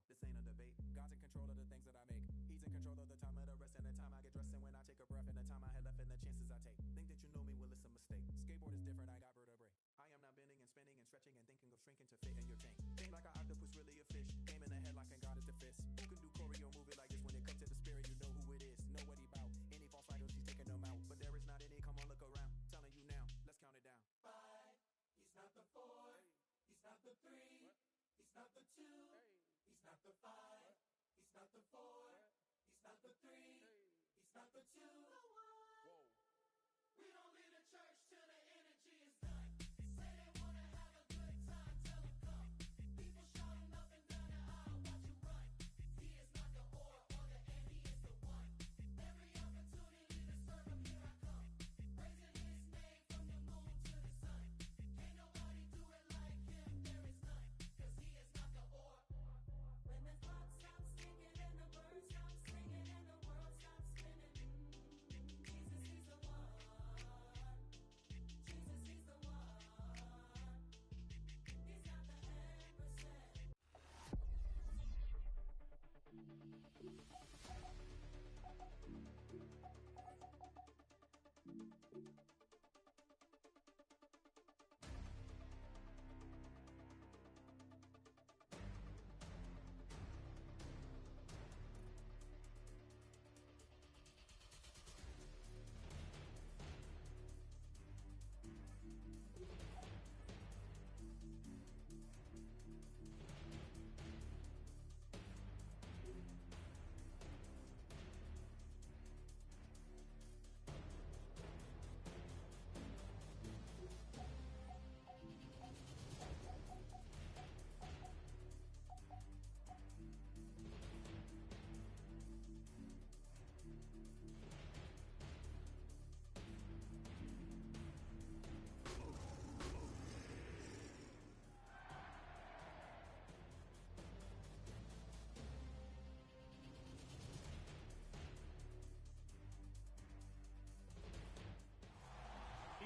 This ain't a debate. God's in control of the things that I make. He's in control of the time of the rest and the time I get dressed and when I take a breath and the time I had left and the chances I take. Think that you know me, well, it's a mistake. Skateboard is different, I got vertebrae. I am now bending and spinning and stretching and thinking of shrinking to fit in your tank. Think like an octopus, really a fish. Game in the headlock and God is the fist. Who can do choreo move it like this? When it comes to the spirit, you know who it is. Know what he bout. Any false idols, he's taking them out. But there is not any, come on, look around. Telling you now, let's count it down. 5, he's not the 4, he's not the 3, he's not the 2, he's not the 5, he's not the 4, he's not the 3, he's not the 2. Whoa. We don't leave the church till the energy is done. Say they wanna have a good time, tell them come. People shouting up and down the aisle, watch you run. He is not the or the and, he is the one. Every opportunity to serve him, here I come. Praising his name from the moon to the sun. Can't nobody do it like him, there is none. Cause he is not the or. When the clock stops ticking and the birds stop singing and the world stops spinning, Jesus, he's the one. Jesus, he's the one. He's not the ampersand.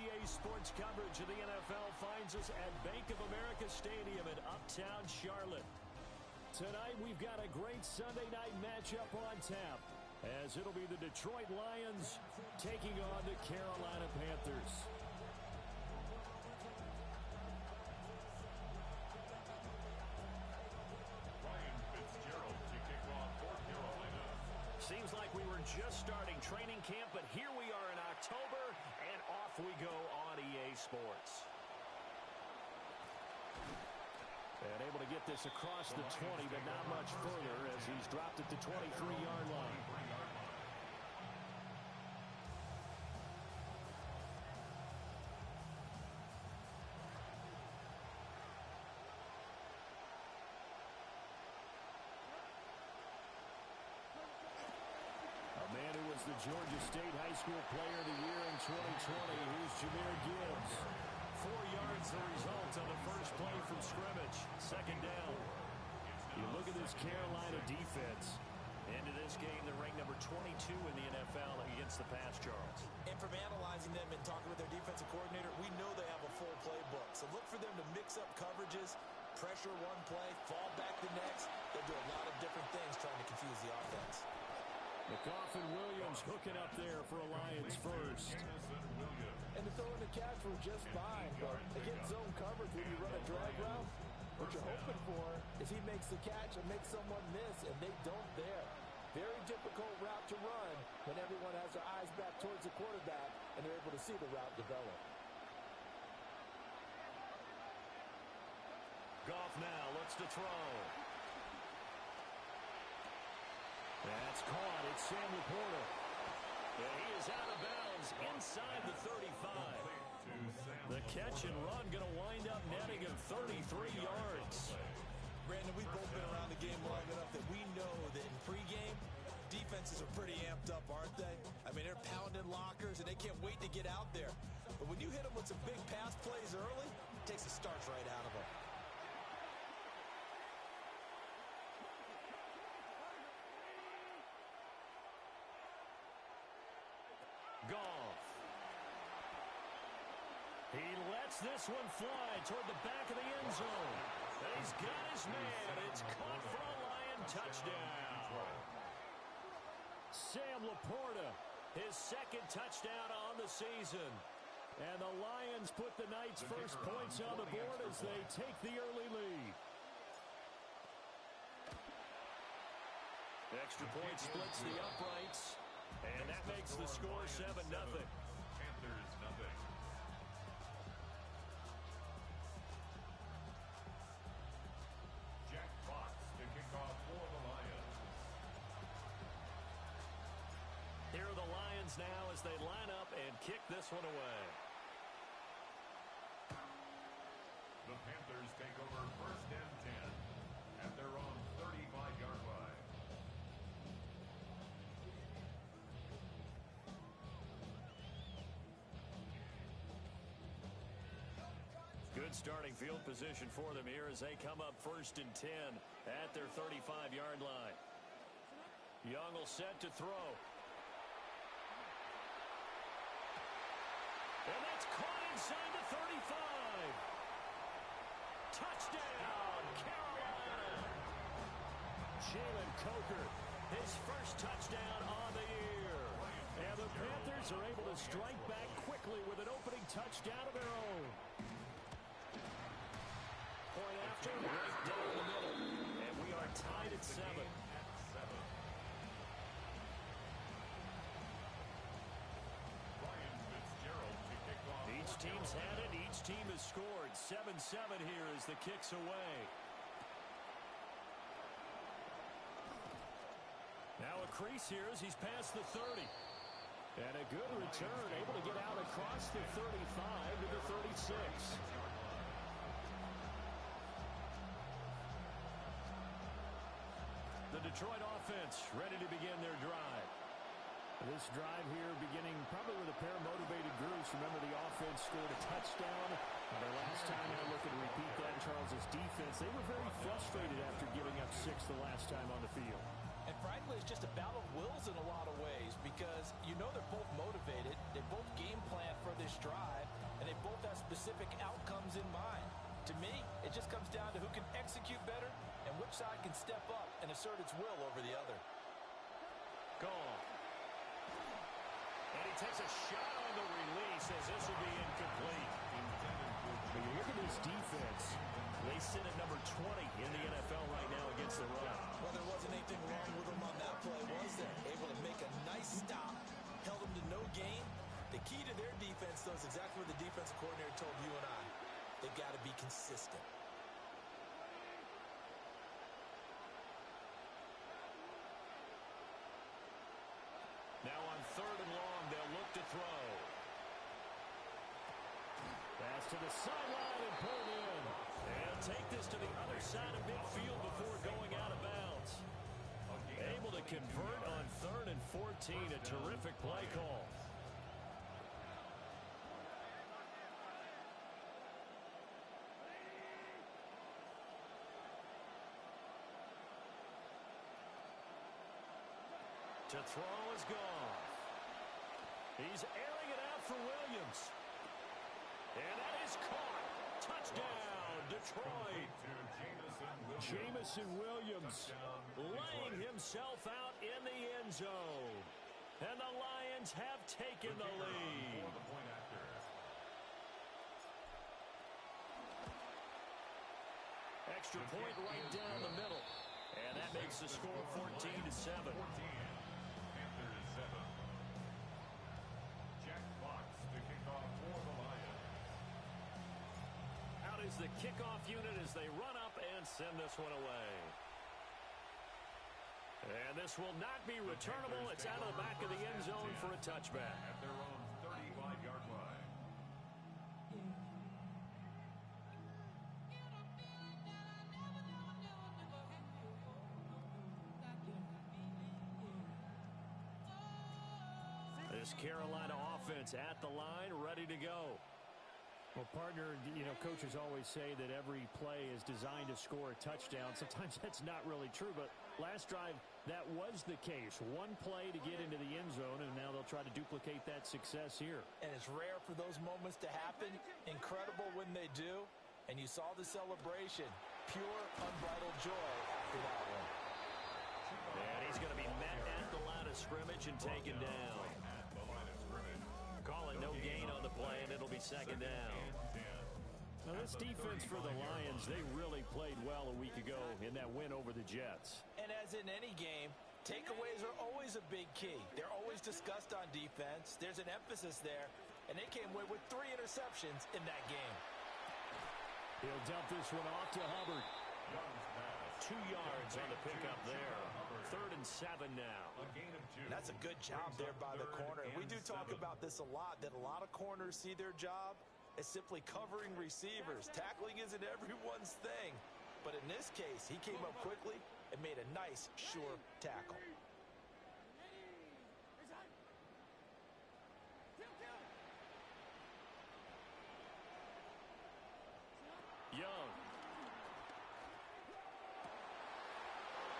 EA Sports coverage of the NFL finds us at Bank of America Stadium in Uptown Charlotte. Tonight we've got a great Sunday night matchup on tap, as it'll be the Detroit Lions taking on the Carolina Panthers. Ryan Fitzgerald to kick off for Carolina. Seems like we were just starting training camp, but here we are in October, and off we go on EA Sports. And able to get this across the 20, but not much further as he's dropped at the 23-yard line. A man who was the Georgia State High School Player of the Year in 2020, who's Jahmyr Gibbs. 4 yards the result on the first play from scrimmage. Second down. You look at this Carolina defense. Into this game, they're ranked number 22 in the NFL against the pass, Charles. And from analyzing them and talking with their defensive coordinator, we know they have a full playbook. So look for them to mix up coverages, Pressure one play, fall back the next. They'll do a lot of different things trying to confuse the offense. McCoffin Williams hooking up there for a Lions first. And the throw and the catch were just fine, but against zone coverage when you run a drag route, what you're hoping for is he makes the catch and makes someone miss, and they don't there. Very difficult route to run when everyone has their eyes back towards the quarterback and they're able to see the route develop. Goff now looks to throw. That's caught. It's Sam Laporta. And he is out of bounds inside the 35. The catch and run going to wind up netting him 33 yards. Brandon, we've both been around the game long enough that we know that in pregame, defenses are pretty amped up, aren't they? I mean, they're pounding lockers, and they can't wait to get out there. But when you hit them with some big pass plays early, it takes the starch right out of them. Goff. He lets this one fly toward the back of the end zone. And he's got his man. It's caught for a Lion touchdown. Sam Laporta, his second touchdown on the season. And the Lions put the Knights' first points on the board as they take the early lead. Extra point splits the uprights. And that makes the score 7-0. Panthers nothing. Jack Fox to kick off for the Lions. Here are the Lions now as they line up and kick this one away. The Panthers take over first and 10 at their own 35-yard line. Good starting field position for them here as they come up first and 10 at their 35-yard line. Young will set to throw. And that's caught inside the 35. Touchdown, Carolina. Jalen Coker, his first touchdown on the year. And the Panthers are able to strike back quickly with an opening touchdown of their own. Point after, right down the middle. And we are tied at 7. Ryan Fitzgerald to kick off. Each team's had it. Each team has scored. 7-7 here as the kick's away. Now a crease here as he's past the 30. And a good return, able to get out across the 35 to the 36. The Detroit offense ready to begin their drive. This drive here beginning probably with a pair of motivated groups. Remember, the offense scored a touchdown. The last time I look at repeat that, Charles's defense, they were very frustrated after giving up 6 the last time on the field. And frankly, it's just a battle of wills in a lot of ways because you know they're both motivated, they both game plan for this drive, and they both have specific outcomes in mind. To me, it just comes down to who can execute better and which side can step up and assert its will over the other. Goff. And he takes a shot on the release as this will be incomplete. When you look at this defense, they sit at number 20 in the NFL right now against the run. Well, there wasn't anything wrong with them on that play, was there? Able to make a nice stop, held them to no gain. The key to their defense, though, is exactly what the defensive coordinator told you and I. They've got to be consistent. Now on 3rd and long, they'll look to throw. Pass to the sideline and pulled in. And take this to the other side of midfield before going out of bounds. Able to convert on 3rd and 14. A terrific play call. To throw is Goff. He's airing it out for Williams. And that is caught. Touchdown, Detroit. Jamison Williams laying himself out in the end zone. And the Lions have taken the lead. Extra point right down the middle. And that makes the score 14-7. Panthers 7. Jack Fox to kick off for the Lions. Out is the kickoff unit as they run up and send this one away. And this will not be returnable. It's out of the back of the end zone for a touchback. At their own 35-yard line. This Carolina offense at the line, ready to go. Well, partner, you know, coaches always say that every play is designed to score a touchdown. Sometimes that's not really true, but last drive, that was the case. One play to get into the end zone, and now they'll try to duplicate that success here. And it's rare for those moments to happen. Incredible when they do. And you saw the celebration. Pure, unbridled joy after that one. And he's going to be met at the line of scrimmage and taken down. Call it no gain on the play, and it'll be second down. Now, this defense for the Lions, they really played well a week ago in that win over the Jets. And as in any game, takeaways are always a big key. They're always discussed on defense. There's an emphasis there, and they came away with 3 interceptions in that game. He'll dump this one off to Hubbard. 2 yards on the pickup there. 3rd and 7 now. That's a good job there by the corner. And we do talk about this a lot, that a lot of corners see their job as simply covering receivers. Tackling isn't everyone's thing. But in this case, he came up quickly and made a nice, sure tackle. Young.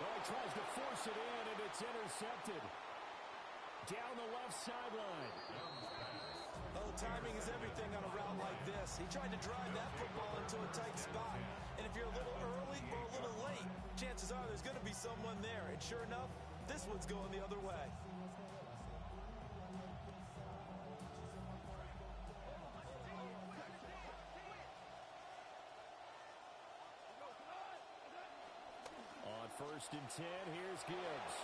Oh, he tries to force it in, and it's intercepted. Down the left sideline. Oh, timing is everything on a route like this. He tried to drive that football into a tight spot. And if you're a little early or a little late, chances are there's going to be someone there. And sure enough, this one's going the other way. On 1st and 10, here's Gibbs.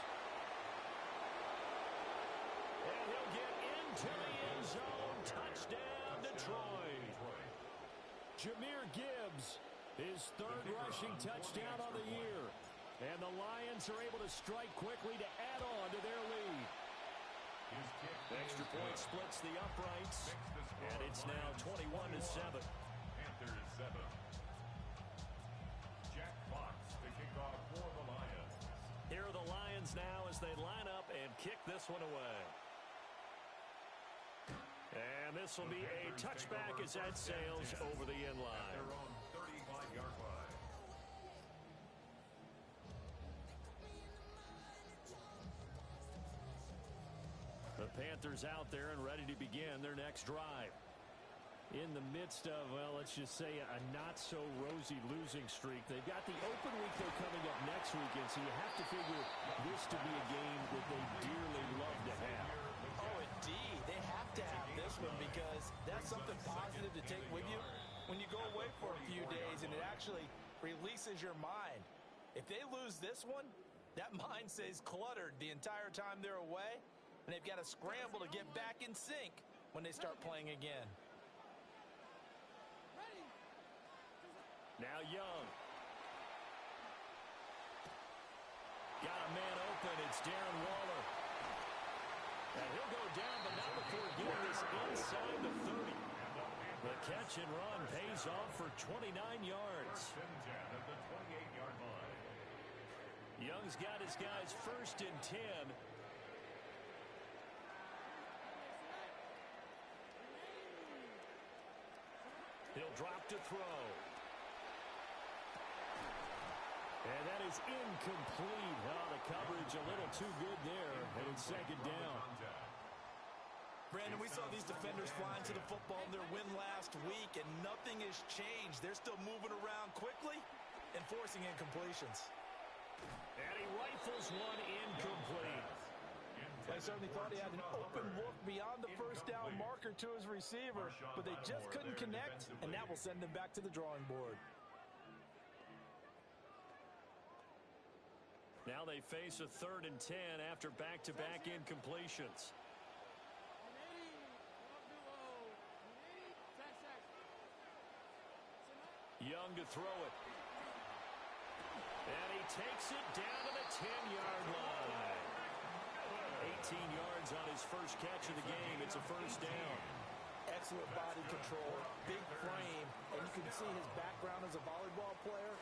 And he'll get into the end zone. Touchdown, Detroit. Jahmyr Gibbs, his 3rd rushing touchdown on the year. And the Lions are able to strike quickly to add on to their lead. Extra point splits the uprights. And it's now 21-7. Panthers 7. Jack Fox to kick off for the Lions. Here are the Lions now as they line up and kick this one away. And this will be a touchback as that sails over the end line. Their own 35-yard line. The Panthers out there and ready to begin their next drive. In the midst of, well, let's just say a not-so-rosy losing streak. They've got the open week, though, coming up next weekend, so you have to figure this to be a game that they dearly love to have. Oh, indeed. They have to have this one because that's something positive to take with you when you go away for a few days, and it actually releases your mind. If they lose this one, that mind stays cluttered the entire time they're away, and they've got to scramble to get back in sync when they start playing again. Now Young. Got a man open. It's Darren Waller. And he'll go down, but not before getting this inside the 30. The catch and run pays off for 29 yards. At the 28-yard line. Young's got his guys 1st and 10. He'll drop to throw. And that is incomplete. Oh, the coverage a little too good there, and it's 2nd down. Brandon, we saw these defenders flying to the football in their win last week, and nothing has changed. They're still moving around quickly and forcing incompletions. And he rifles one incomplete. I certainly thought he had an open look beyond the first down marker to his receiver, but they just couldn't connect, and that will send them back to the drawing board. Now they face a 3rd and 10 after back-to-back incompletions. Young to throw it. And he takes it down to the 10-yard line. 18 yards on his first catch of the game. It's a first down. Excellent body control, big frame, and you can see his background as a volleyball player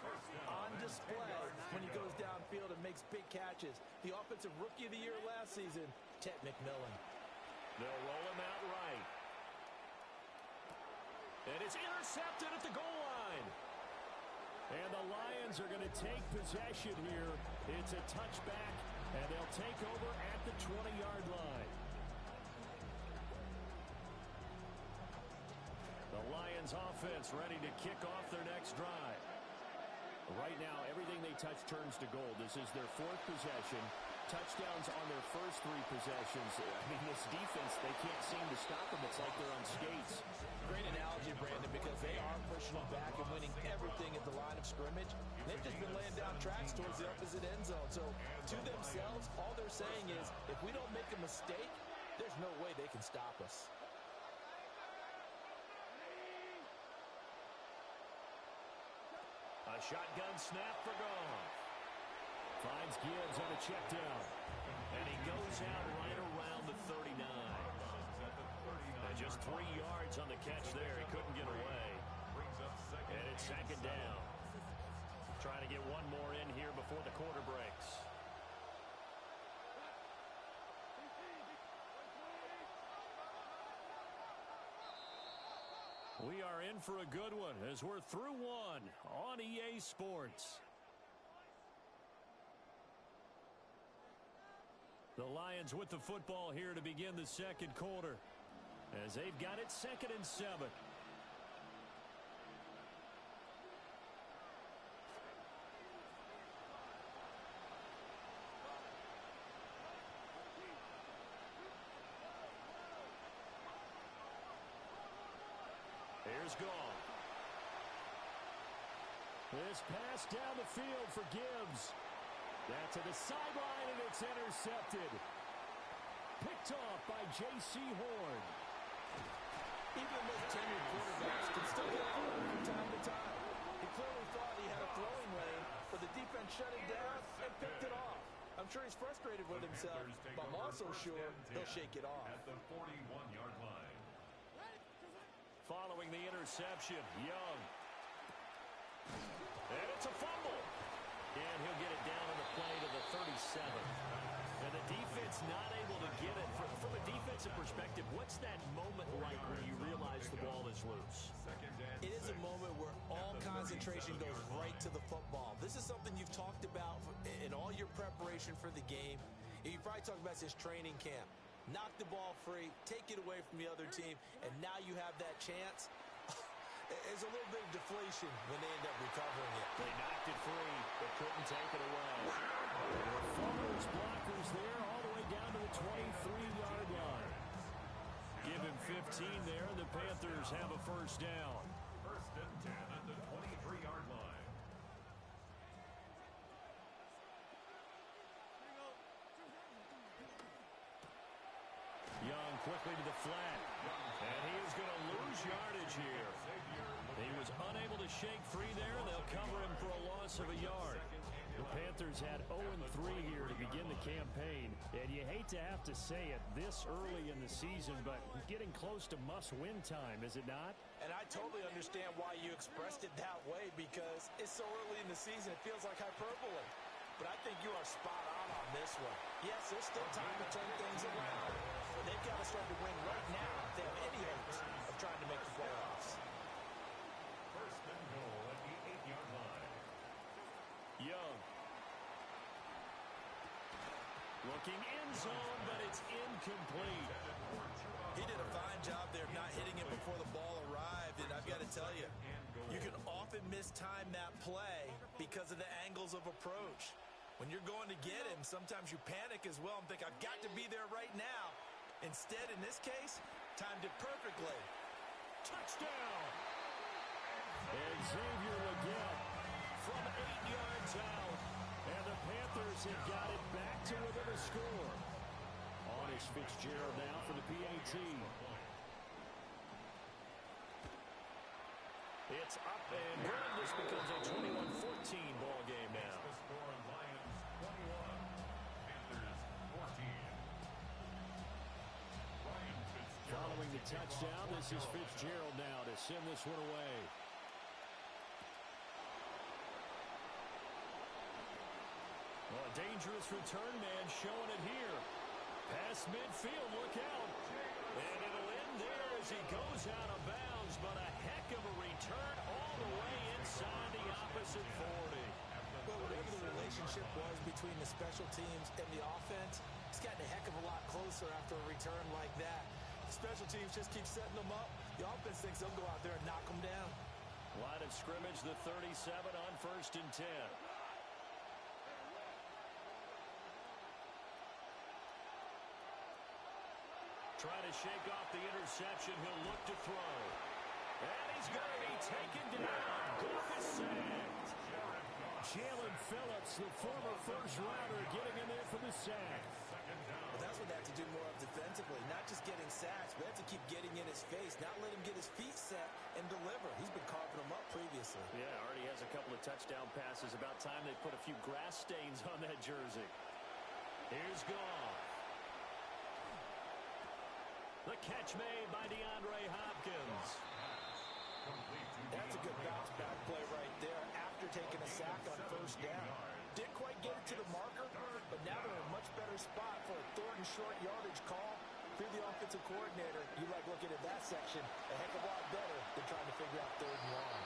on display when he goes downfield and makes big catches. The Offensive Rookie of the Year last season, Ted McMillan. They'll roll him out right. And it's intercepted at the goal line. And the Lions are going to take possession here. It's a touchback, and they'll take over at the 20-yard line. The Lions offense ready to kick off their next drive. Right now, everything they touch turns to gold. This is their 4th possession. Touchdowns on their first 3 possessions. I mean, this defense, they can't seem to stop them. It's like they're on skates. Great analogy, Brandon, because they are pushing them back and winning everything at the line of scrimmage. They've just been laying down tracks towards the opposite end zone. So, to themselves, all they're saying is, if we don't make a mistake, there's no way they can stop us. A shotgun snap for Goff. Finds Gibbs on a check down. And he goes out right around the 39. And just 3 yards on the catch there. He couldn't get away. And it's 2nd down. Trying to get one more in here before the quarter breaks. We are in for a good one as we're through one on EA Sports. The Lions with the football here to begin the 2nd quarter as they've got it 2nd and 7. Here's Goff. This pass down the field for Gibbs. That's to the sideline, and it's intercepted. Picked off by J.C. Horn. Even the most tenured quarterbacks can still get open from time to time. He clearly thought he had a throwing lane, but the defense shut it down and picked it off. I'm sure he's frustrated with himself, but I'm also sure he'll shake it off. At the 41-yard line. Following the interception, Young. And it's a fumble. And he'll get it down on the play to the 37. And the defense not able to get it. From a defensive perspective, what's that moment like when you realize the ball is loose? It is a moment where all concentration goes right to the football. This is something you've talked about in all your preparation for the game. You probably talked about this training camp. Knock the ball free, take it away from the other team, and now you have that chance. There's a little bit of deflation when they end up recovering it. They knocked it free, but couldn't take it away. Fumbles, blockers there all the way down to the 23-yard line. Give him 15 there, and the Panthers have a first down. 1st and 10 at the 23-yard line. Young quickly to the flat. And he is going to lose yardage here. He was unable to shake free there. They'll cover him for a loss of a yard. The Panthers had 0-3 here to begin the campaign. And you hate to have to say it this early in the season, but getting close to must-win time, is it not? And I totally understand why you expressed it that way, because it's so early in the season, it feels like hyperbole. But I think you are spot on this one. Yes, there's still time to turn things around. But they've got to start to win right now if they have any hopes of trying to make the playoffs. 1st and goal at the 8-yard line. Young. Looking end zone, but it's incomplete. He did a fine job there of not hitting it before the ball arrived, and I've got to tell you, you can often mistime that play because of the angles of approach. When you're going to get him, sometimes you panic as well and think, I've got to be there right now. Instead, in this case, timed it perfectly. Touchdown! And Xavier Legette from 8 yards out. And the Panthers have got it back to within a score. On is Fitzgerald now for the PAT. It's up and good. This becomes a 21-14 ball game now. The score, Lions 21, Panthers 14. Ryan Fitzgerald. Following the touchdown, this is Fitzgerald now to send this one away. Well, a dangerous return man showing it here. Past midfield, look out. And it'll end there as he goes out of bounds, but a heck of a return all the way inside the opposite 40. Well, whatever the relationship was between the special teams and the offense, it's gotten a heck of a lot closer after a return like that. The special teams just keep setting them up. The offense thinks they'll go out there and knock them down. Line of scrimmage, the 37 on 1st and 10. Trying to shake off the interception. He'll look to throw. And he's going to be taken down. Goff is sacked. Jalen Phillips, the former first-rounder, getting in there for the sack. But that's what they have to do more of defensively. Not just getting sacks, but they have to keep getting in his face. Not let him get his feet set and deliver. He's been carving them up previously. Yeah, already has a couple of touchdown passes. About time they put a few grass stains on that jersey. Here's Goff. The catch made by DeAndre Hopkins. That's a good bounce back play right there after taking a sack on 1st down. Didn't quite get it to the marker, but now they're in a much better spot for a 3rd and short yardage call. If you're the offensive coordinator, you like looking at that section a heck of a lot better than trying to figure out 3rd and long.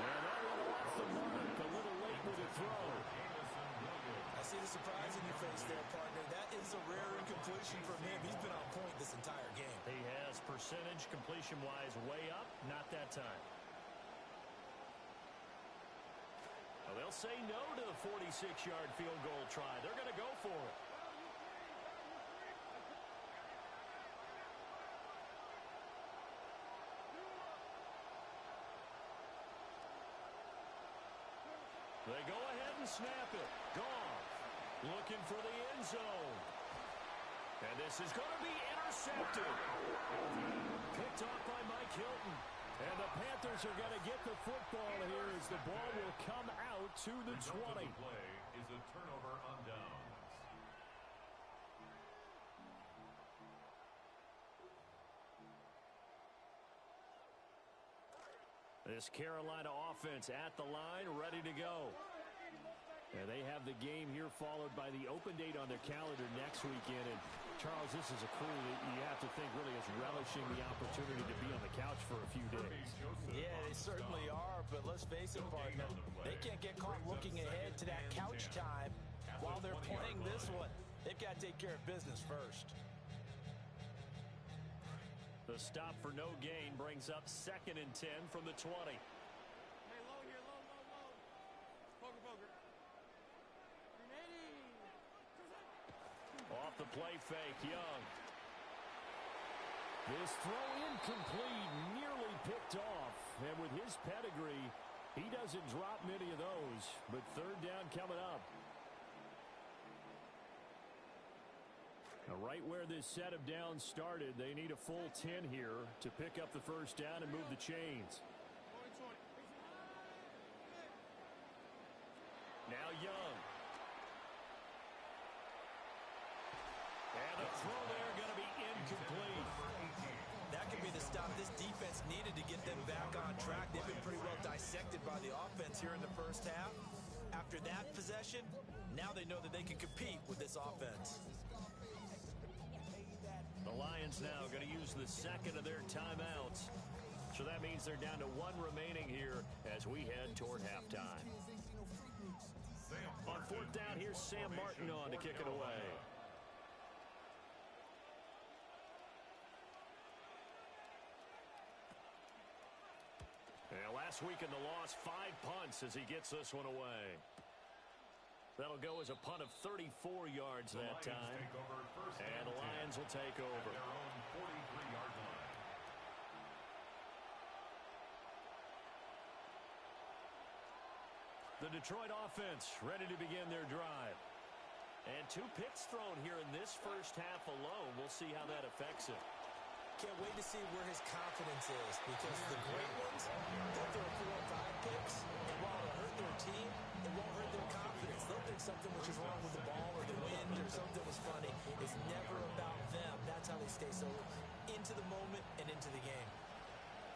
And that one off the mark, a little late with the throw. I see the surprise in your face there, partner. That is a rare incompletion from him. He's been on point this entire game. He has percentage completion-wise way up, not that time. Well, they'll say no to the 46-yard field goal try. They're going to go for it. They go ahead and snap it. Goff looking for the end zone. And this is going to be intercepted. Picked off by Mike Hilton. And the Panthers are going to get the football here as the ball will come out to the 20. The play is a turnover on downs. This Carolina offense at the line, ready to go. And they have the game here followed by the open date on their calendar next weekend. And Charles, this is a crew that you have to think really is relishing the opportunity to be on the couch for a few days. Yeah, they certainly are, but let's face it, partner, they can't get caught looking ahead to that couch time while they're playing this one. They've got to take care of business first. The stop for no gain brings up 2nd and 10 from the 20. Hey, low here, low. Poker. Remaining. Off the play fake, Young. This throw incomplete, nearly picked off. And with his pedigree, he doesn't drop many of those. But 3rd down coming up. Now, right where this set of downs started, they need a full 10 here to pick up the 1st down and move the chains. Now Young. And the throw there going to be incomplete. That could be the stop this defense needed to get them back on track. They've been pretty well dissected by the offense here in the 1st half. After that possession, now they know that they can compete with this offense. The Lions now going to use the 2nd of their timeouts. So that means they're down to 1 remaining here as we head toward halftime. On 4th down, here's Sam Martin on to kick it away. Last week in the loss, 5 punts as he gets this one away. That'll go as a punt of 34 yards that time. And the Lions will take over. Their own 43-yard line. The Detroit offense ready to begin their drive. And 2 picks thrown here in this first half alone. We'll see how that affects it. Can't wait to see where his confidence is, because the great ones, they'll throw 4 or 5 picks, and while it'll hurt their team, it won't hurt their confidence. They'll think something was just wrong with the ball or the wind or something was funny. It's never about them. That's how they stay so into the moment and into the game.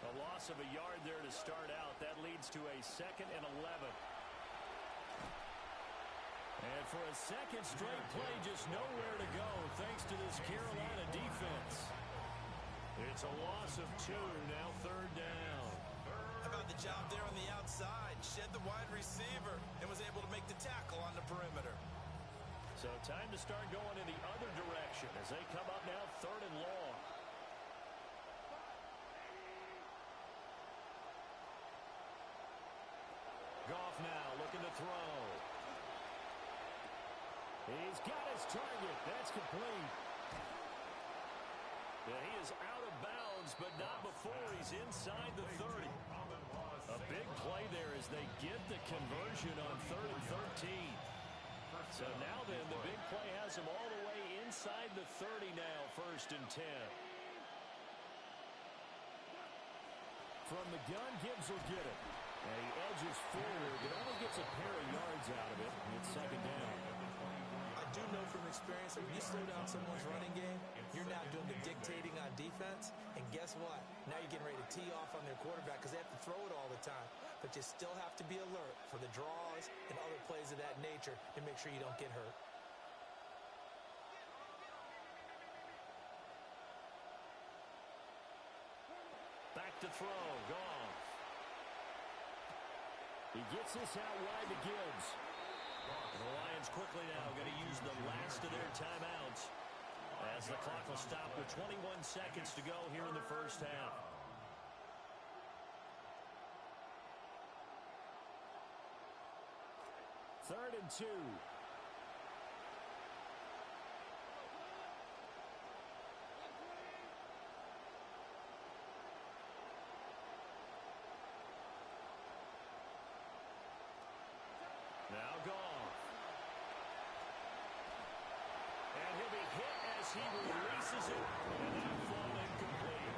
A loss of a yard there to start out. That leads to a 2nd and 11. And for a second straight play, just nowhere to go thanks to this Carolina defense. It's a loss of 2, now 3rd down. How about the job there on the outside? Shed the wide receiver and was able to make the tackle on the perimeter. So time to start going in the other direction as they come up now 3rd and long. Goff now looking to throw. He's got his target. That's complete. Yeah, he is out of bounds, but not before he's inside the 30. A big play there as they get the conversion on 3rd and 13. So now then, the big play has him all the way inside the 30 now, 1st and 10. From the gun, Gibbs will get it. And he edges forward, but only gets a pair of yards out of it. It's 2nd down. I do know from experience that when you slow down someone's running game, you're now doing the dictating on defense. And guess what? Now you're getting ready to tee off on their quarterback because they have to throw it all the time. But you still have to be alert for the draws and other plays of that nature and make sure you don't get hurt. Back to throw. Goff. He gets this out wide to Gibbs. And the Lions quickly now going to use the last of their timeouts as the clock will stop with 21 seconds to go here in the first half. Third and 2. Now Goff. And he'll be hit as he releases it. And that fall incomplete.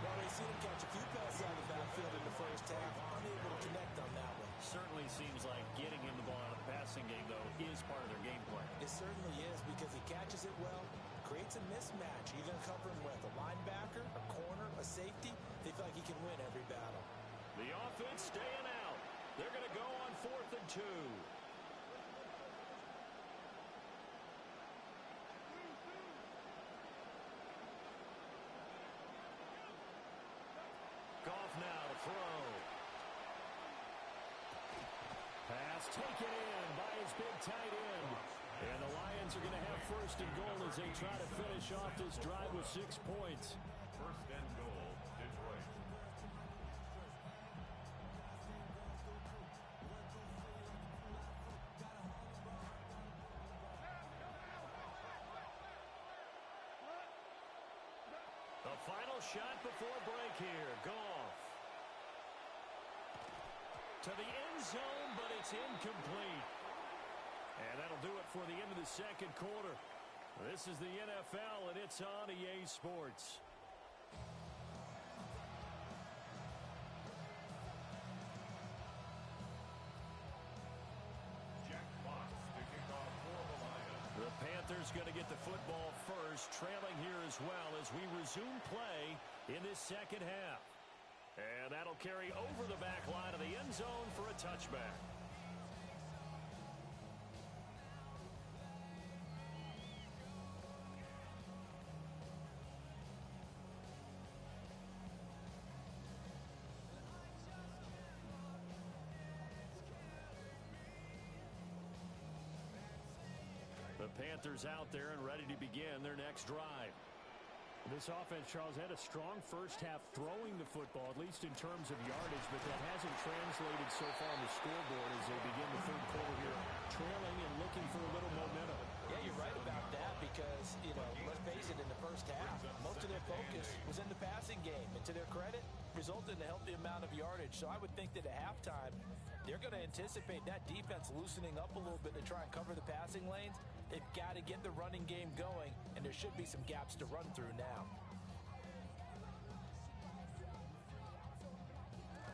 Well, they've seen him catch a few passes out of the backfield in the first half. Unable to connect on that one. Certainly seems like getting him the ball out of the passing game, though, is part of their game plan. It certainly is because he catches it well, creates a mismatch. You're going to cover him with a linebacker, a corner, a safety. They feel like he can win every battle. The offense staying out. They're going to go on 4th and 2. Goff now to throw. Pass taken in by his big tight end. And the Lions are going to have 1st and goal as they try to finish off this drive with 6 points. 1st and goal, Detroit. The final shot before break here. Goff. To the end zone, but it's incomplete. And that'll do it for the end of the 2nd quarter. This is the NFL, and it's on EA Sports. Jack Fox to kick off for the Lions. The Panthers going to get the football first, trailing here as well as we resume play in this 2nd half. And that'll carry over the back line of the end zone for a touchback. The Panthers out there and ready to begin their next drive. This offense, Charles, had a strong first half throwing the football, at least in terms of yardage, but that hasn't translated so far on the scoreboard as they begin the third quarter here, trailing and looking for a little momentum. Yeah, you're right about that because, let's face it, in the first half, most of their focus was in the passing game. And to their credit, resulted in a healthy amount of yardage. So I would think that at halftime, they're going to anticipate that defense loosening up a little bit to try and cover the passing lanes. They've got to get the running game going, and there should be some gaps to run through now.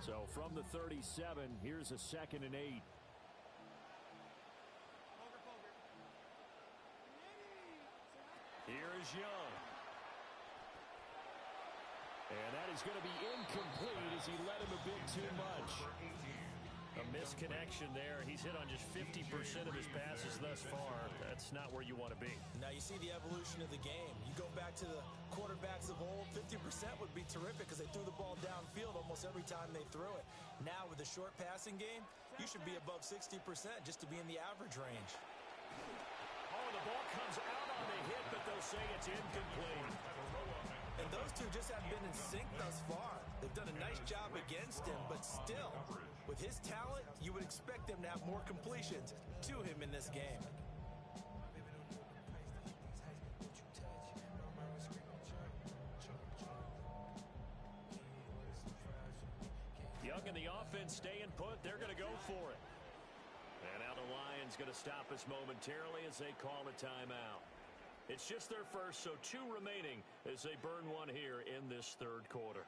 So from the 37, here's a 2nd and 8. Here is Young. And that is going to be incomplete as he led him a bit too much. A misconnection there. He's hit on just 50% of his passes thus far. That's not where you want to be. Now you see the evolution of the game. You go back to the quarterbacks of old, 50% would be terrific because they threw the ball downfield almost every time they threw it. Now with the short passing game, you should be above 60% just to be in the average range. Oh, the ball comes out on the hit, but they'll say it's incomplete. And those two just haven't been in sync thus far. They've done a nice job against him, but still, with his talent, you would expect them to have more completions to him in this game. Young and the offense staying put. They're going to go for it. And now the Lions going to stop us momentarily as they call a timeout. It's just their first, so 2 remaining as they burn one here in this third quarter.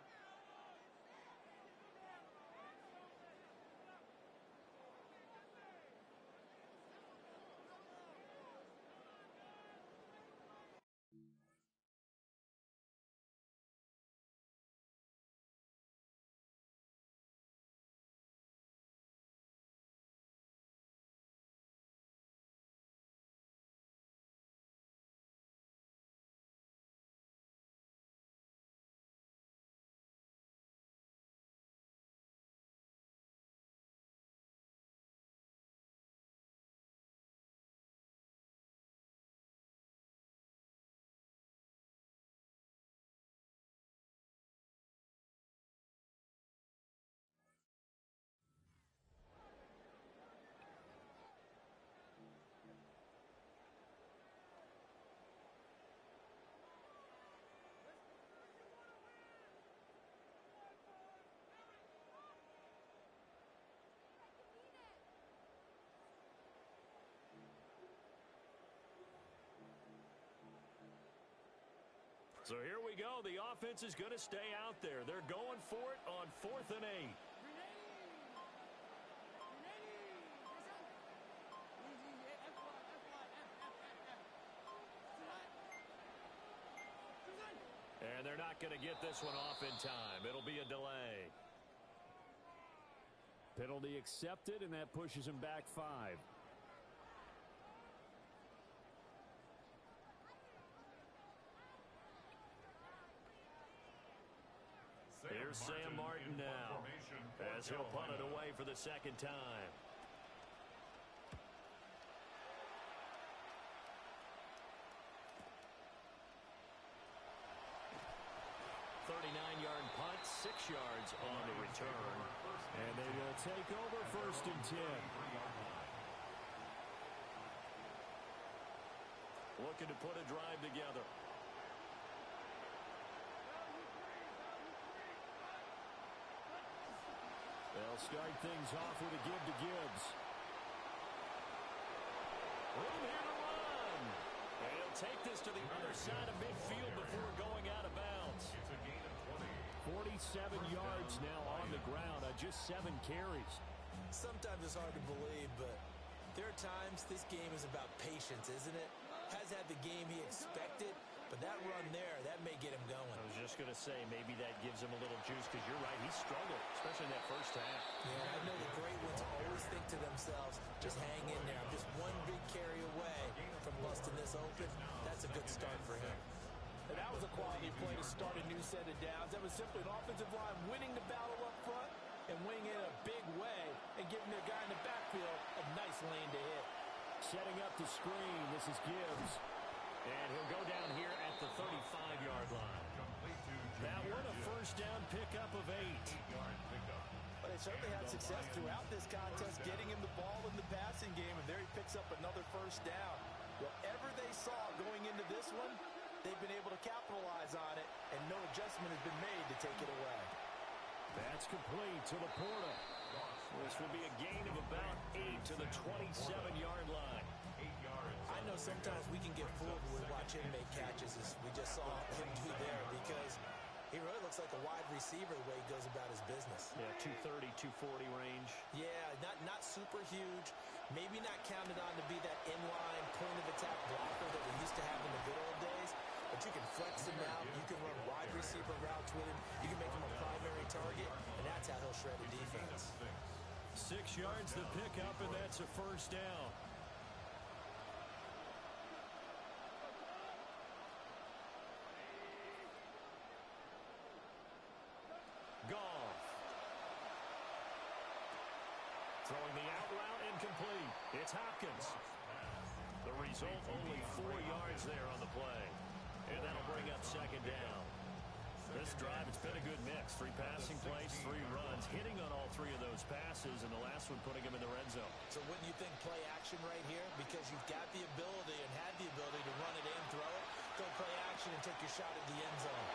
So here we go. The offense is going to stay out there. They're going for it on 4th and 8. And they're not going to get this one off in time. It'll be a delay. Penalty accepted, and that pushes him back 5. Here's Sam Martin now as he'll punt it away for the 2nd time. 39-yard punt, 6 yards on the return. And they will take over 1st and 10. Looking to put a drive together. They'll start things off with a give to Gibbs. Room here to run. And he'll take this to the other side of midfield before going out of bounds. 47 yards now on the ground on just 7 carries. Sometimes it's hard to believe, but there are times this game is about patience, isn't it? Has had the game he expected, but that run there, that may get him going. I was just going to say, maybe that gives him a little juice, because you're right, he struggled, especially in that first half. Yeah, I know the great ones always think to themselves, just hang in there. I'm just one big carry away from busting this open. That's a good start for him. And that was a quality play to start a new set of downs. That was simply an offensive line winning the battle up front and winning it in a big way and giving their guy in the backfield a nice lane to hit. Setting up the screen, this is Gibbs. And he'll go down here at the 35-yard line. Complete to That Jameer one a Gibbs. first down pickup of 8. 8-yard pickup. But they certainly had success throughout this contest, getting him the ball in the passing game, and there he picks up another first down. Whatever they saw going into this one, they've been able to capitalize on it, and no adjustment has been made to take it away. That's complete to Laporta. This will be a gain of about 8 to the 27-yard line. 8 yards. I know sometimes we can get fooled when we watch him make catches, as we just saw him do there, because he really looks like a wide receiver the way he goes about his business. Yeah, 230, 240 range. Yeah, not super huge. Maybe not counted on to be that inline point-of-attack blocker that we used to have in the good old days. But you can flex him out. You can run wide receiver routes with him. You can make him a primary target, and that's how he'll shred a defense. 6 yards to pick up, and that's a first down. Goff. Throwing the out route incomplete. It's Hopkins. The result, only 4 yards there on the play. And that'll bring up second down. This drive, it's been a good mix. 3 passing plays, 3 runs, hitting on all 3 of those passes, and the last one putting him in the red zone. So wouldn't you think play action right here? Because you've got the ability and had the ability to run it and throw it. Go play action and take your shot at the end zone.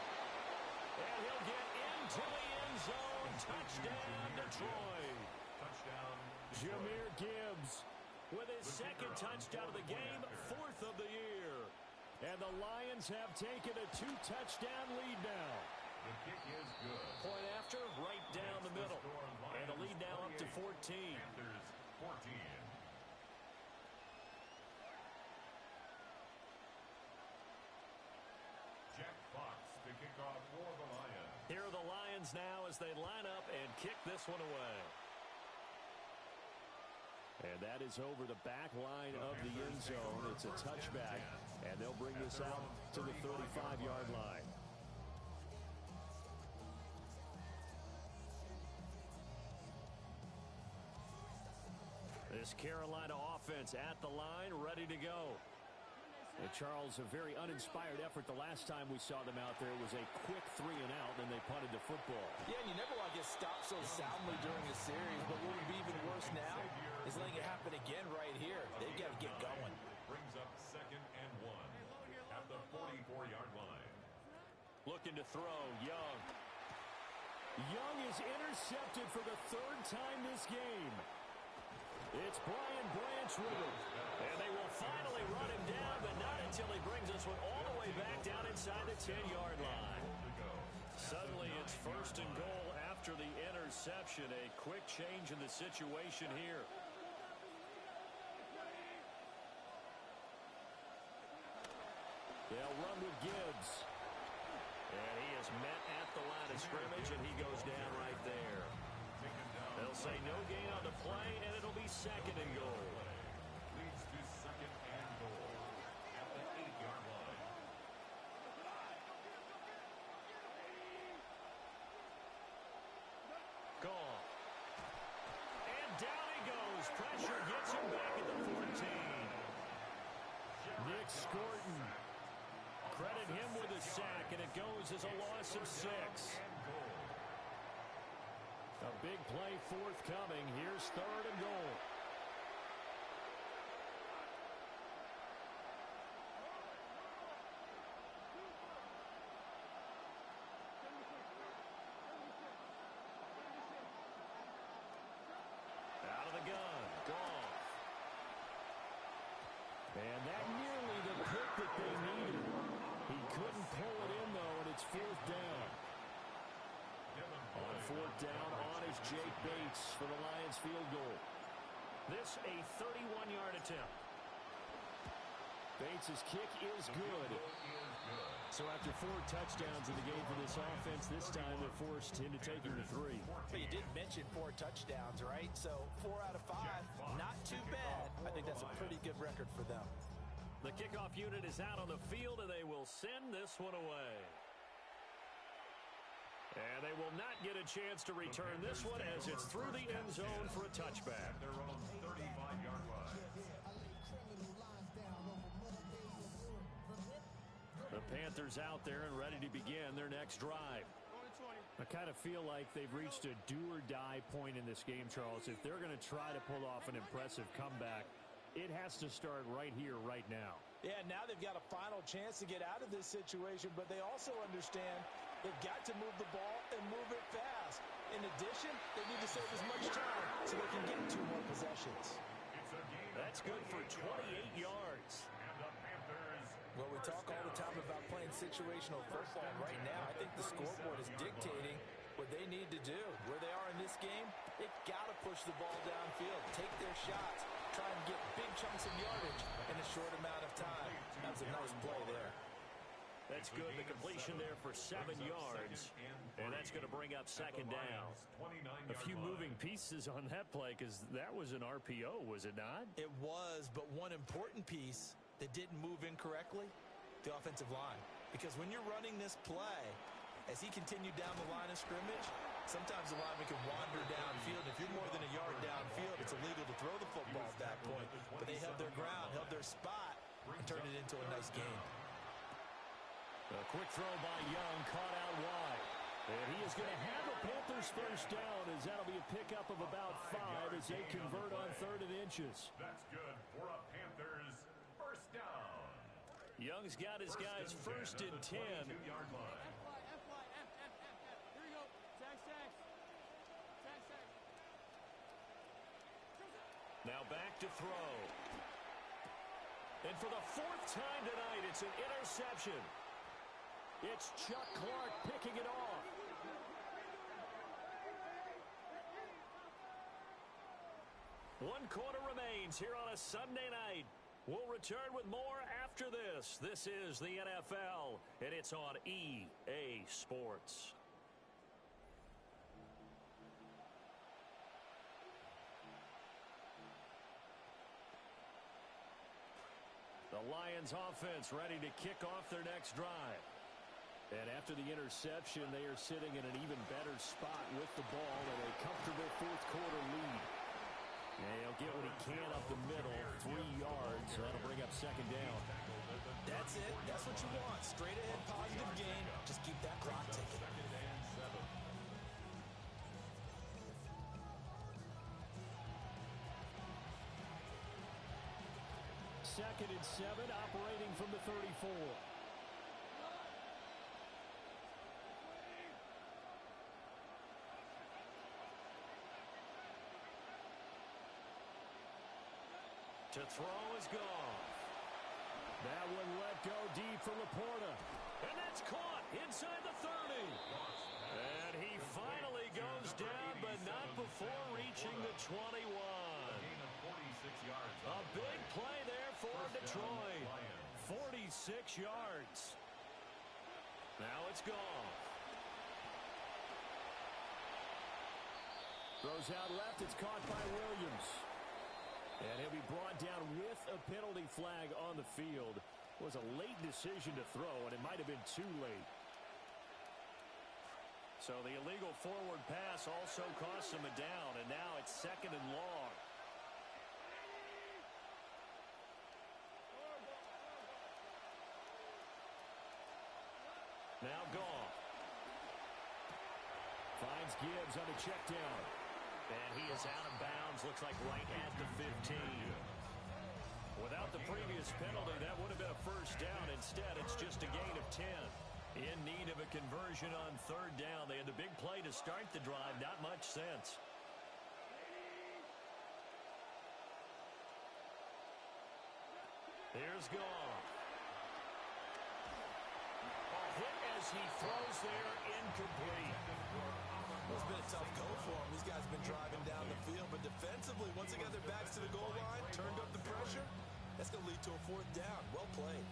And he'll get into the end zone. Touchdown, Detroit. Touchdown. Jameer Gibbs with his second touchdown of the game, 4th of the year. And the Lions have taken a 2-touchdown lead now. The kick is good. Point after, right down the middle. And the lead now up to 14. Panthers 14. Jack Fox to kick off for the Lions. Here are the Lions now as they line up and kick this one away. And that is over the back line of the end zone. It's a touchback, and they'll bring this out to the 35-yard line. This Carolina offense at the line, ready to go. And Charles, a very uninspired effort the last time we saw them out there. It was a quick 3 and out, and they punted the football. Yeah, and you never want to get stopped so soundly during a series, but what would be even worse now is letting it happen again right here. They've got to get going. Brings up 2nd and 1 at the 44-yard line. Looking to throw, Young. Young is intercepted for the 3rd time this game. It's Brian Branch with him. And they will finally run him down, but not until he brings this one all the way back down inside the 10-yard line. Suddenly it's 1st and goal after the interception. A quick change in the situation here. They'll run with Gibbs. And he is met at the line of scrimmage, and he goes down right there. They'll say no gain on the play, and it'll be 2nd and goal. Leads to 2nd and goal at the 8-yard line. Gone. And down he goes. Pressure gets him back at the 14. Nick Scorton. Credit him with a sack, and it goes as a loss of 6. A big play forthcoming. Here's 3rd and goal. Out of the gun. Goff. And that nearly the pick that they needed. He couldn't pull it in, though, and it's 4th down. On 4th down, on is Jake Bates for the Lions field goal. This a 31-yard attempt. Bates' kick is good. So after 4 touchdowns in the game for this offense, this time they're forced into taking the 3. But you did mention 4 touchdowns, right? So 4 out of 5, not too bad. I think that's a pretty good record for them. The kickoff unit is out on the field, and they will send this one away. And they will not get a chance to return this one as it's through the end zone for a touchback. Their own 35-yard line. The Panthers out there and ready to begin their next drive. Going to 20. I kind of feel like they've reached a do-or-die point in this game, Charles. If they're going to try to pull off an impressive comeback, it has to start right here, right now. Yeah, now they've got a final chance to get out of this situation, but they also understand they've got to move the ball and move it fast. In addition, they need to save as much time so they can get 2 more possessions. That's good for 28 yards. And the Panthers. Well, we talk all the time about playing situational football. Right now, I think the scoreboard is dictating what they need to do. Where they are in this game, they've got to push the ball downfield, take their shots, try and get big chunks of yardage in a short amount of time. That was a nice play there. That's good. The completion there for 7 yards. And that's going to bring up second down. A few moving pieces on that play because that was an RPO, was it not? It was, but one important piece that didn't move incorrectly, the offensive line. Because when you're running this play, as he continued down the line of scrimmage, sometimes the lineman can wander downfield. If you're more than a yard downfield, it's illegal to throw the football at that point. But they held their ground, held their spot, and turned it into a nice game. A quick throw by Young, caught out wide. And he is going to have a Panthers first down as that'll be a pickup of about 5 as they convert on 3rd and inches. That's good for a Panthers first down. Young's got his guys first and 10. Yard line. Here we go. Sack. Now back to throw. And for the 4th time tonight, it's an interception. It's Chuck Clark picking it off. One quarter remains here on a Sunday night. We'll return with more after this. This is the NFL, and it's on EA Sports. The Lions offense ready to kick off their next drive. And after the interception, they are sitting in an even better spot with the ball and a comfortable 4th quarter lead. And he'll get what he can up the middle, 3 yards. So that'll bring up second down. That's it. That's what you want. Straight ahead positive gain. Just keep that clock ticking. Second and 7, operating from the 34. To throw is gone. That one let go deep for Laporta. And that's caught inside the 30. And he finally goes down, but not before reaching the 21. A big play there for Detroit. 46 yards. Now it's gone. Throws out left. It's caught by Williams. And he'll be brought down with a penalty flag on the field. It was a late decision to throw, and it might have been too late. So the illegal forward pass also cost him a down, and now it's 2nd and long. Now gone. Finds Gibbs on a check down. And he is out of bounds, looks like right at the 15. Without the previous penalty, that would have been a first down. Instead, it's just a gain of 10. In need of a conversion on 3rd down. They had the big play to start the drive. Not much sense. Here's Goff. A hit as he throws there, incomplete. Well, it's been a tough go for them. These guys have been driving down the field, but defensively, once they got their backs to the goal line, turned up the pressure, that's going to lead to a 4th down. Well played.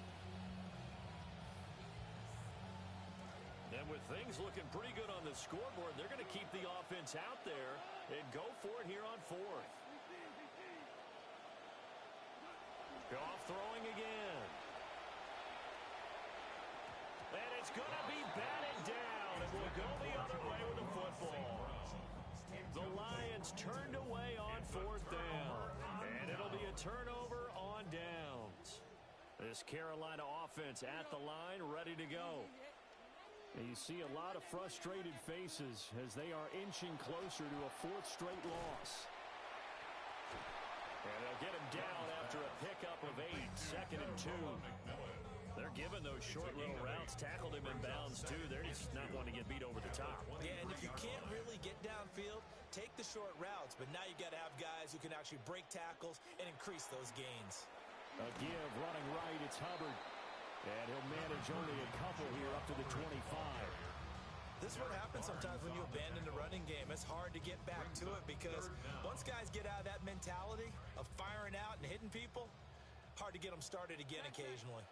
And with things looking pretty good on the scoreboard, they're going to keep the offense out there and go for it here on 4th. Goff throwing again. And it's going to be batted down, and we'll go the other way with the football. The Lions turned away on 4th down, and it'll be a turnover on downs. This Carolina offense at the line, ready to go. And you see a lot of frustrated faces as they are inching closer to a fourth straight loss. And they'll get him down after a pickup of 8, 2nd and 2. They're giving those short little routes, tackled him in bounds too. They're just not wanting to get beat over the top. Yeah, and if you can't really get downfield, take the short routes. But now you got to have guys who can actually break tackles and increase those gains. A give running right, it's Hubbard. And he'll manage only a couple here up to the 25. This is what happens sometimes when you abandon the running game. It's hard to get back to it because once guys get out of that mentality of firing out and hitting people, hard to get them started again occasionally.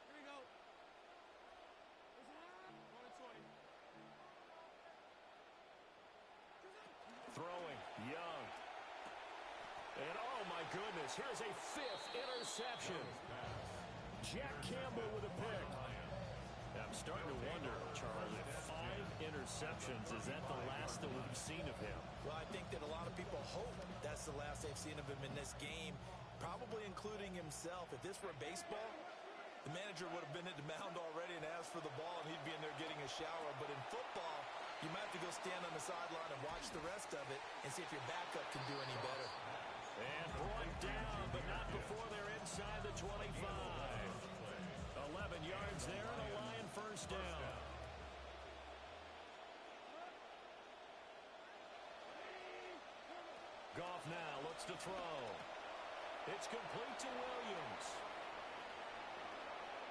Here we go. Throwing, Young. And oh my goodness, here's a 5th interception. Jack Campbell with a pick. I'm starting to wonder, Charles, if 5 interceptions, is that the last that we've seen of him? Well, I think that a lot of people hope that's the last they've seen of him in this game, probably including himself. If this were baseball, the manager would have been at the mound already and asked for the ball, and he'd be in there getting a shower. But in football, you might have to go stand on the sideline and watch the rest of it and see if your backup can do any better. And brought down, but not before they're inside the 25. 11 yards there and a Lion first down. Goff now looks to throw. It's complete to Williams.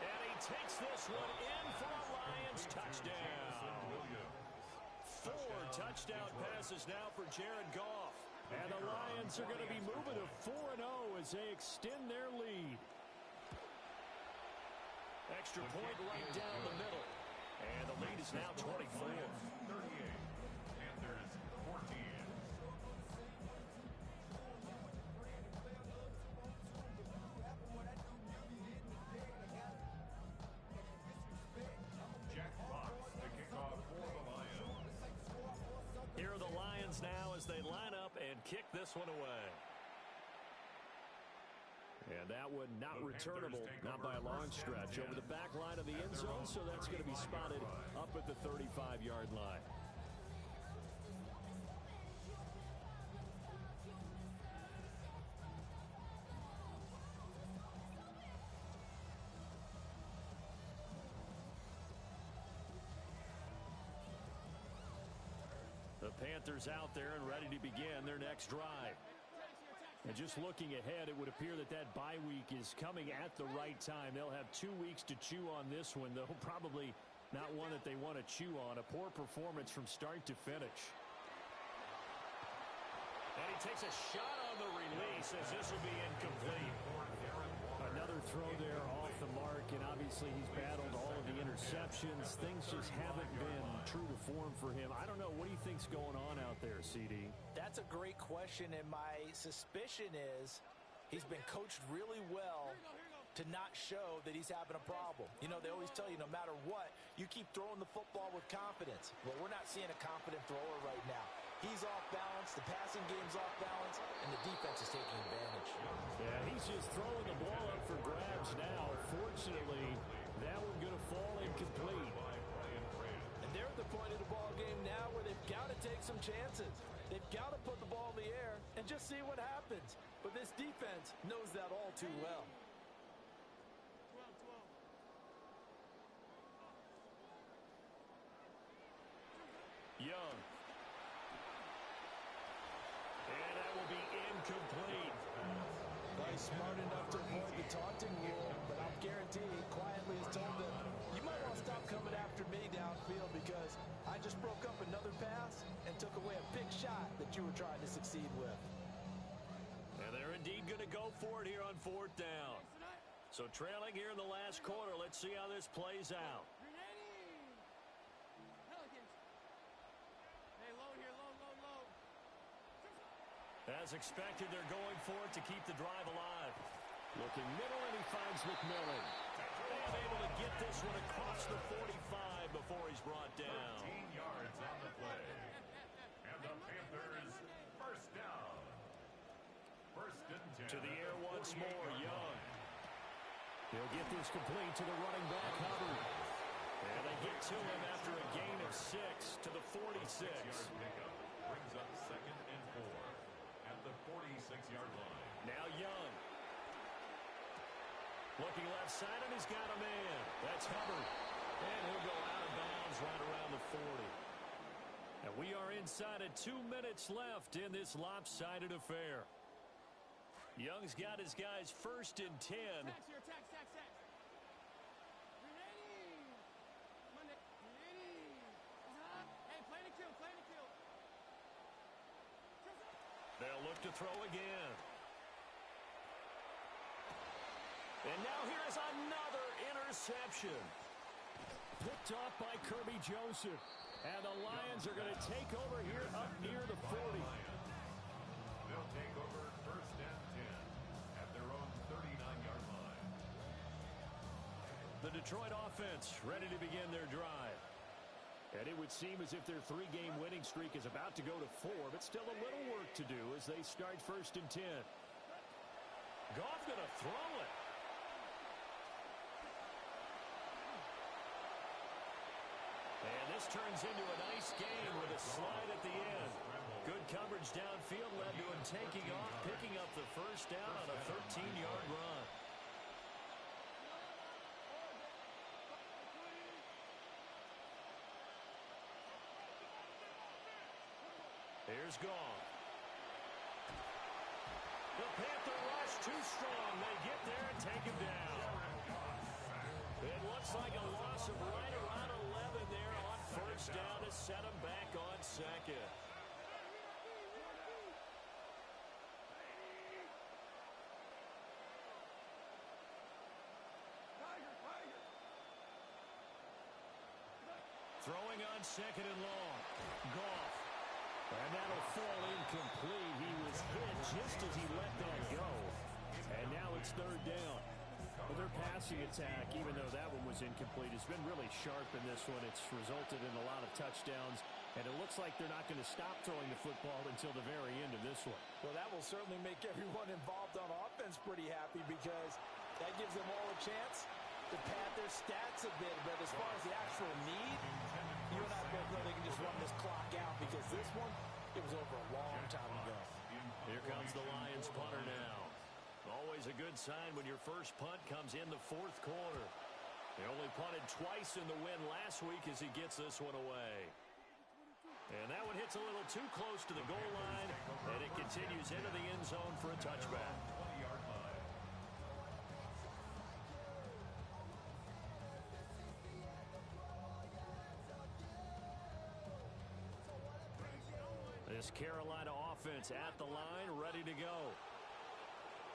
And he takes this one in for a Lions touchdown. 4 touchdown passes now for Jared Goff. And the Lions are going to be moving to 4-0 as they extend their lead. Extra point right down the middle. And the lead is now 24. 38. Panthers 14. Jack Fox to kick off for the Lions. Here are the Lions now as they line up and kick this one away. And that one not returnable, not by a long stretch, over the back line of the end zone, so that's going to be spotted up at the 35-yard line. The Panthers out there and ready to begin their next drive. And just looking ahead, it would appear that that bye week is coming at the right time. They'll have 2 weeks to chew on this one, though probably not one that they want to chew on. A poor performance from start to finish. And he takes a shot on the release as this will be incomplete. Another throw there off the mark, and obviously he's battled all of the interceptions. Things just haven't been true to form for him. I don't know. What do you think's going on out there, CD? That's a great question, and my suspicion is he's been coached really well to not show that he's having a problem. You know, they always tell you no matter what, you keep throwing the football with confidence. Well, we're not seeing a confident thrower right now. He's off balance, the passing game's off balance, and the defense is taking advantage. Yeah, he's just throwing the ball up for grabs now. Fortunately, that one going to fall incomplete. And they're at the point of the ball game now where they've got to take some chances. They've got to put the ball in the air and just see what happens. But this defense knows that all too well. 12. Young. And that will be incomplete. Well, he's smart enough to avoid the taunting rule, but I'll guarantee he quietly has told them, you might want to stop coming after me downfield because I just broke up another pass and took away a big shot that you were trying to succeed with. And they're indeed going to go for it here on 4th down. So trailing here in the last quarter, let's see how this plays out. Pelicans. Hey, low here, low. As expected, they're going for it to keep the drive alive. Looking middle, and he finds McMillan. And able to get this one across the 45 before he's brought down. 13 yards on the play. And the Panthers first down. First and 10. To the air once more, Young. He'll get this complete to the running back, Hubbard. And they get to him after a gain of 6 to the 46. Pickup brings up 2nd and 4 at the 46-yard line. Now Young. Looking left side, and he's got a man. That's Hubbard. And he'll go out of bounds right around the 40. And we are inside of 2 minutes left in this lopsided affair. Young's got his guys 1st and 10. Tax here, tax. Ready. Monday. Ready. Hey, plan to kill. They'll look to throw again. And now here is another interception. Picked off by Kirby Joseph. And the Lions are going to take over here up near the 40. They'll take over 1st and 10 at their own 39-yard line. The Detroit offense ready to begin their drive. And it would seem as if their 3-game winning streak is about to go to 4, but still a little work to do as they start 1st and 10. Goff going to throw it. And this turns into a nice game with a slide at the end. Good coverage downfield led to him taking off, picking up the 1st down on a 13-yard run. Here's Goff. The Panther rush too strong. They get there and take him down. It looks like a loss of right around 11 there on 1st down to set him back on 2nd. Throwing on 2nd and long. Goff. And that'll fall incomplete. He was hit just as he let that go. And now it's 3rd down. Well, their passing attack, even though that one was incomplete, has been really sharp in this one. It's resulted in a lot of touchdowns. And it looks like they're not going to stop throwing the football until the very end of this one. Well, that will certainly make everyone involved on offense pretty happy because that gives them all a chance to pad their stats a bit. But as far as the actual need, you and I both know they can just run this clock out because this one, it was over a long time ago. Here comes the Lions punter now. Always a good sign when your first punt comes in the 4th quarter. They only punted twice in the win last week as he gets this one away. And that one hits a little too close to the goal line, and it continues into the end zone for a touchback. 20-yard line. This Carolina offense at the line, ready to go.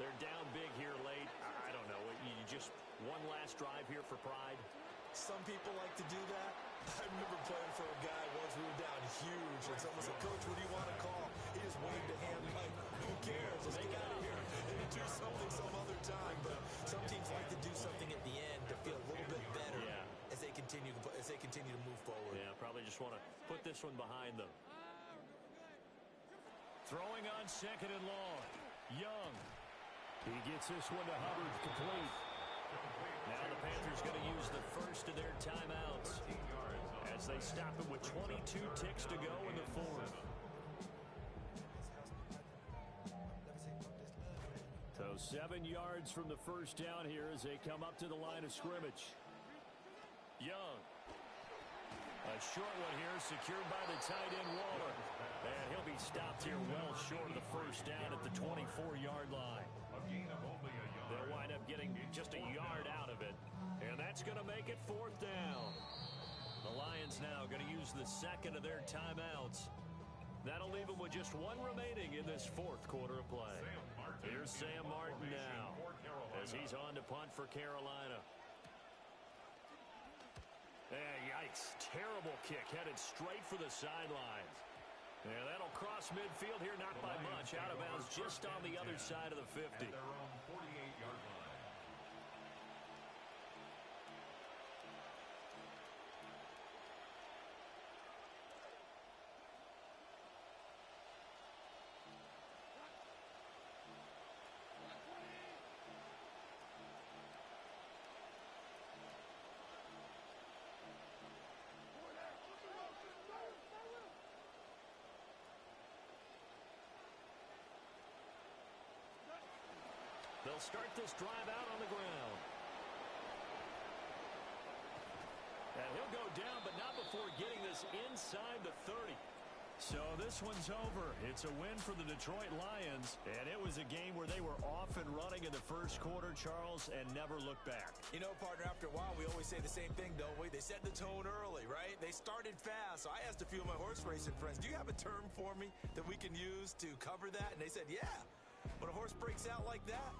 They're down big here late. I don't know. You just one last drive here for pride. Some people like to do that. I remember playing for a guy once we were down huge, and someone said, "Coach, what do you want to call?" He just waved a hand like, "Who cares? Let's get out of here and do something some other time." But some teams like to do something at the end to feel a little bit better as they continue to move forward. Yeah, probably just want to put this one behind them. Throwing on 2nd and long. Young. He gets this one to Hubbard, complete. Now the Panthers going to use the first of their timeouts as they stop him with 22 ticks to go in the 4th. So 7 yards from the first down here as they come up to the line of scrimmage. Young. A short one here secured by the tight end Waller. And he'll be stopped here well short of the first down at the 24-yard line. A gain of only a yard. They'll wind up getting just a yard out of it. And that's going to make it 4th down. The Lions now going to use the 2nd of their timeouts. That'll leave them with just one remaining in this 4th quarter of play. Here's Sam Martin now as he's on to punt for Carolina. Yikes. Terrible kick headed straight for the sidelines. Yeah, that'll cross midfield here, not by much. Out of bounds just on the other side of the 50. At their own 48-yard line. They'll start this drive out on the ground. And he'll go down, but not before getting this inside the 30. So this one's over. It's a win for the Detroit Lions, and it was a game where they were off and running in the first quarter, Charles, and never looked back. You know, partner, after a while, we always say the same thing, don't we? They set the tone early, right? They started fast. So I asked a few of my horse racing friends, do you have a term for me that we can use to cover that? And they said, yeah. When a horse breaks out like that,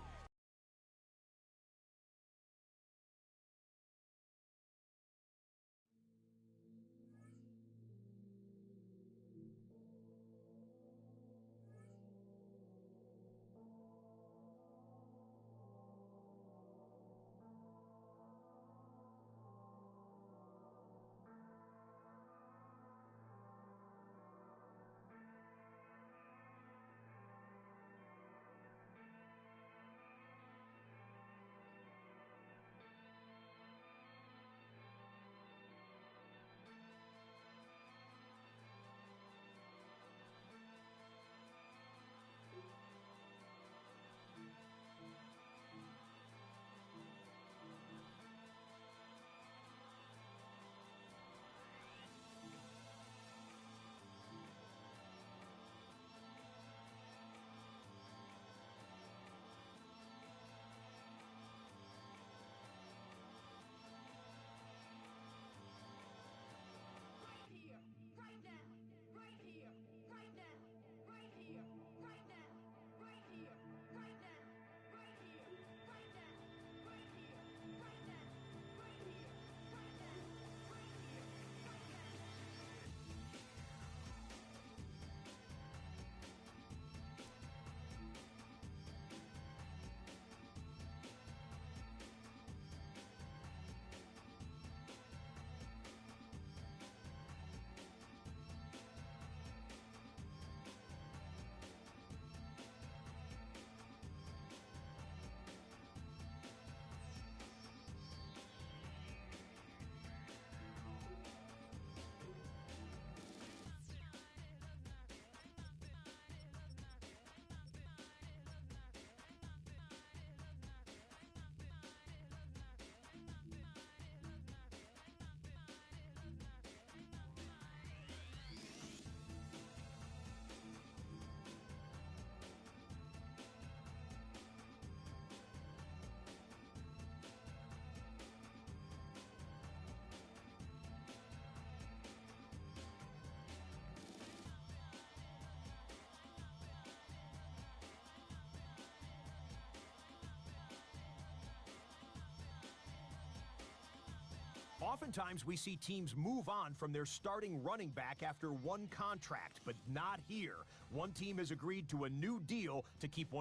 oftentimes we see teams move on from their starting running back after one contract, but not here. One team has agreed to a new deal to keep one